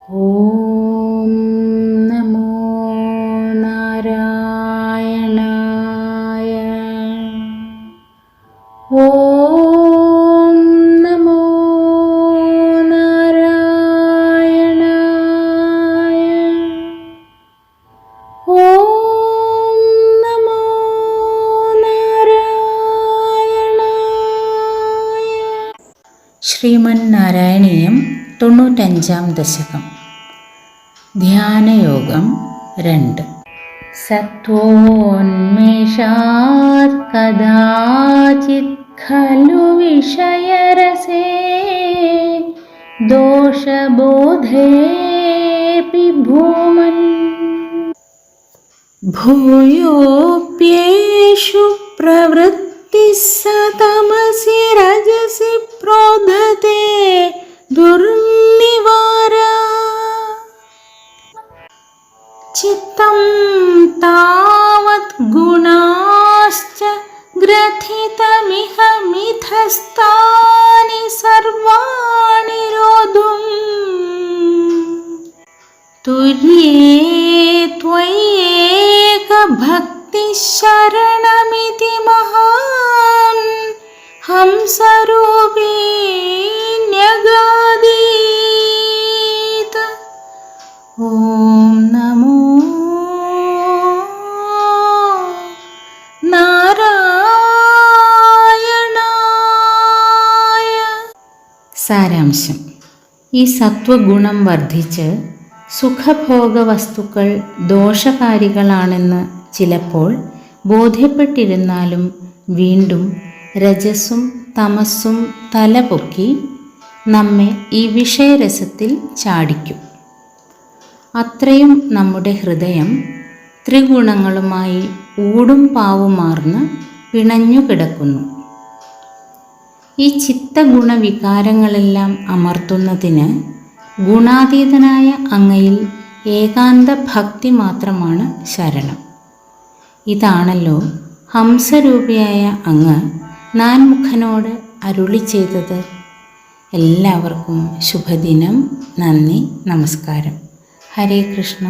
ഓം നമോ നാരായണായ. ഓം നമോ നാരായണായ. ഓം നമോ നാരായണായ. ശ്രീമന്നാരായണീയം 95-ാം ദശകം. ധ്യാനയോഗം 2. സത്വോന്മേഷാത് കദാചിത് ഖലു വിഷയരസേ ദോഷബോധേപി ഭൂമൻ ഭൂയോപ്യേഷു പ്രവൃത്തിഃ തമസി രജസി പ്രോധത്തെ ദുർനിവാര. ചിത്തം താവത് ഗുണാശ്ച ഗ്രഥിതമിഹ മിഥസ്ഥാനി സർവാണി രോധും തുര്യേ ത്വയേക ഭക്തി ശരണമിതി മഹാൻ ഹംസരൂപീ ന്യഗാദീത്. ഓം നമോ നാരായണായ. സാരാംശം. ഈ സത്വഗുണം വർദ്ധിച്ച് സുഖഭോഗ വസ്തുക്കൾ ദോഷകാരികളാണെന്ന് ചിലപ്പോൾ ബോധ്യപ്പെട്ടിരുന്നാലും വീണ്ടും രജസ്സും തമസ്സും തലപൊക്കി നമ്മെ ഈ വിഷയരസത്തിൽ ചാടിക്കും. അത്രയും നമ്മുടെ ഹൃദയം ത്രിഗുണങ്ങളുമായി ഊടും പാവുമാർന്ന് പിണഞ്ഞു കിടക്കുന്നു. ഈ ചിത്തഗുണവികാരങ്ങളെല്ലാം അമർത്തുന്നതിന് ഗുണാതീതനായ അങ്ങയിൽ ഏകാന്ത ഭക്തി മാത്രമാണ് ശരണം. ഇതാണല്ലോ ഹംസരൂപിയായ അങ്ങ് നാൻമുഖനോട് അരുളി ചെയ്തത്. എല്ലാവർക്കും ശുഭദിനം. നന്ദി, നമസ്കാരം. ഹരേ കൃഷ്ണ.